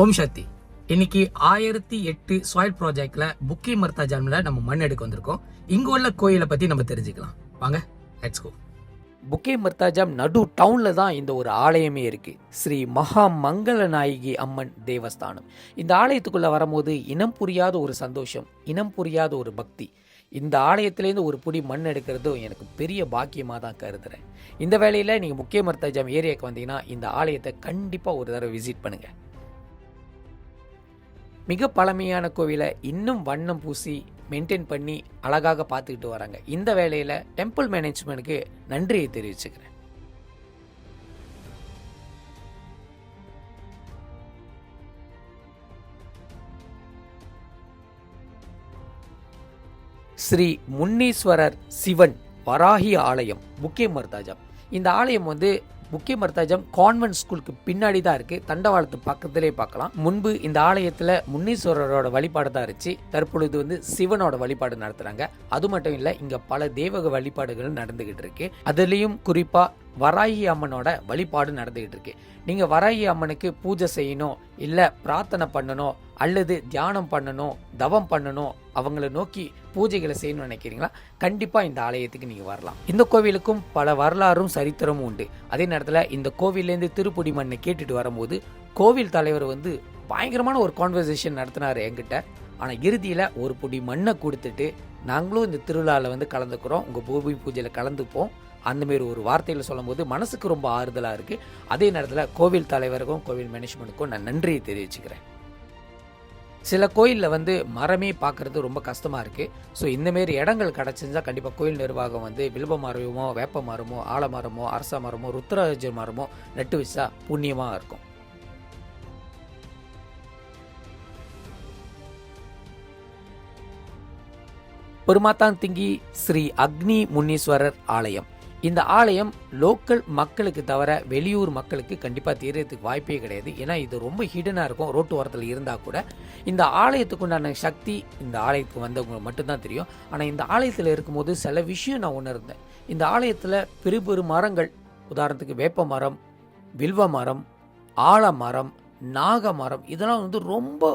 ஓம் சக்தி. இன்னைக்கு 1008 சாயில் ப்ராஜெக்ட்ல புக்கி மர்த்தா ஜாம்ல நம்ம மண் எடுக்க வந்திருக்கோம். இங்க உள்ள கோயிலை பத்தி நம்ம தெரிஞ்சுக்கலாம். வாங்க, லெட்ஸ் கோ. புக்கே மர்த்தாஜாம் நடு டவுன்ல தான் இந்த ஒரு ஆலயமே இருக்கு. ஸ்ரீ மகா மங்கள நாயகி அம்மன் தேவஸ்தானம். இந்த ஆலயத்துக்குள்ள வரும்போது இனம் புரியாத ஒரு சந்தோஷம், இனம் புரியாத ஒரு பக்தி. இந்த ஆலயத்திலேருந்து ஒரு புடி மண் எடுக்கிறதும் எனக்கு பெரிய பாக்கியமாக தான் கருதுறேன். இந்த வேளையில் நீங்கள் புக்கே மர்த்தாஜாம் ஏரியாவுக்கு வந்தீங்கன்னா இந்த ஆலயத்தை கண்டிப்பாக ஒரு தடவை விசிட் பண்ணுங்க. மிக பழமையான கோவிலை இன்னும் வண்ணம் பூசி மெயின்டைன் பண்ணி அழகாக பார்த்துக்கிட்டு வராங்க. இந்த வேலையில் டெம்பிள் மேனேஜ்மெண்ட்டுக்கு நன்றியை தெரிவிச்சுக்கிறேன். ஸ்ரீ முன்னீஸ்வரர் சிவன் வராகி ஆலயம் புக்கே மர்த்தாஜாம். இந்த ஆலயம் புக்கே மர்த்தாஜாம் கான்வென்ட் ஸ்கூலுக்கு பின்னாடி தான் இருக்கு. தண்டவாளத்து பக்கத்திலே பார்க்கலாம். முன்பு இந்த ஆலயத்துல முன்னீஸ்வரரோட வழிபாடு தான் இருந்துச்சு. தற்பொழுது சிவனோட வழிபாடு நடத்துறாங்க. அது மட்டும் இல்ல, இங்க பல தேவக வழிபாடுகள் நடந்துகிட்டு இருக்கு. அதுலயும் குறிப்பா வராகி அம்மனோட வழிபாடு நடந்துகிட்டு இருக்கு. நீங்க வராகி அம்மனுக்கு பூஜை செய்யணும், இல்ல பிரார்த்தனை பண்ணணும், அல்லது தியானம் பண்ணணும், தவம் பண்ணணும், அவங்கள நோக்கி பூஜைகளை செய்யணும்னு நினைக்கிறீங்களா? கண்டிப்பா இந்த ஆலயத்துக்கு நீங்க வரலாம். இந்த கோவிலுக்கும் பல வரலாறும் சரித்திரமும் உண்டு. அதே நேரத்தில் இந்த கோவிலேருந்து திருப்புடி மண்ணை கேட்டுட்டு வரும்போது கோவில் தலைவர் பயங்கரமான ஒரு கான்வர்சேஷன் நடத்தினாரு என்கிட்ட. ஆனால் இறுதியில் ஒரு பொடி மண்ணை கொடுத்துட்டு நாங்களும் இந்த திருவிழாவில் கலந்துக்கிறோம், உங்கள் பூமி பூஜையில் கலந்துப்போம், அந்தமாரி ஒரு வார்த்தையில் சொல்லும் போது மனசுக்கு ரொம்ப ஆறுதலாக இருக்குது. அதே நேரத்தில் கோவில் தலைவருக்கும் கோவில் மேனேஜ்மெண்ட்டுக்கும் நான் நன்றியை தெரிவிச்சுக்கிறேன். சில கோயிலில் மரமே பார்க்குறது ரொம்ப கஷ்டமாக இருக்குது. ஸோ இந்தமாரி இடங்கள் கிடச்சிருந்தா கண்டிப்பாக கோயில் நிர்வாகம் வில்வ மரமோ, வேப்ப மரமோ, ஆலமரமோ, அரச மரமோ, ருத்ராஜ மரமோ நட்டு வச்சா புண்ணியமாக இருக்கும். பெருமாத்தான்திங்கி ஸ்ரீ அக்னி முன்னீஸ்வரர் ஆலயம். இந்த ஆலயம் லோக்கல் மக்களுக்கு தவிர வெளியூர் மக்களுக்கு கண்டிப்பாக தெரியறதுக்கு வாய்ப்பே கிடையாது. ஏன்னா இது ரொம்ப ஹிடனாக இருக்கும். ரோட்டு ஓரத்தில் இருந்தால் கூட இந்த ஆலயத்துக்கு உண்டான சக்தி இந்த ஆலயத்துக்கு வந்தவங்க மட்டும்தான் தெரியும். ஆனால் இந்த ஆலயத்தில் இருக்கும்போது சில விஷயம் நான் உணர்ந்தேன். இந்த ஆலயத்தில் பெரு பெரு மரங்கள், உதாரணத்துக்கு வேப்ப மரம், வில்வ மரம், ஆலமரம், நாக மரம், இதெல்லாம் ரொம்ப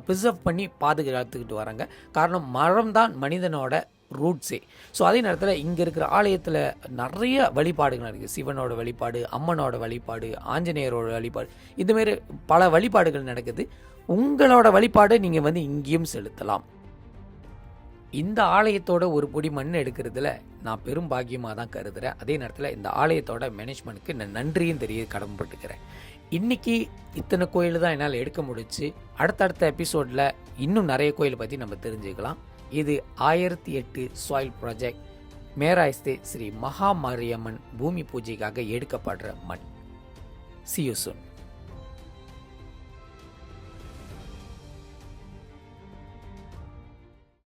ப்ரிசர்வ் பண்ணி பாதுகாத்துக்கிட்டு வராங்க. காரணம், மரம் தான் மனிதனோட ரூட்ஸே. ஸோ அதே நேரத்தில் இங்கே இருக்கிற ஆலயத்தில் நிறைய வழிபாடுகள் இருக்குது. சிவனோட வழிபாடு, அம்மனோட வழிபாடு, ஆஞ்சநேயரோட வழிபாடு, இதுமாரி பல வழிபாடுகள் நடக்குது. உங்களோட வழிபாடு நீங்கள் இங்கேயும் செலுத்தலாம். இந்த ஆலயத்தோட ஒரு பொடி மண் எடுக்கிறதுல நான் பெரும் பாக்கியமாக தான் கருதுகிறேன். அதே நேரத்தில் இந்த ஆலயத்தோட மேனேஜ்மெண்ட்டுக்கு நான் நன்றியும் தெரிய கடமைப்பட்டுக்கிறேன். இன்றைக்கி இத்தனை கோயில் தான் என்னால் எடுக்க முடிச்சு. அடுத்தடுத்த எபிசோடில் இன்னும் நிறைய கோயிலை பற்றி நம்ம தெரிஞ்சுக்கலாம். இது 1008 சாயில் ப்ராஜெக்ட் மேராய்ஸ்தே ஸ்ரீ மகா மாரியம்மன் பூமி பூஜைக்காக எடுக்கப்படுற மண். See you soon.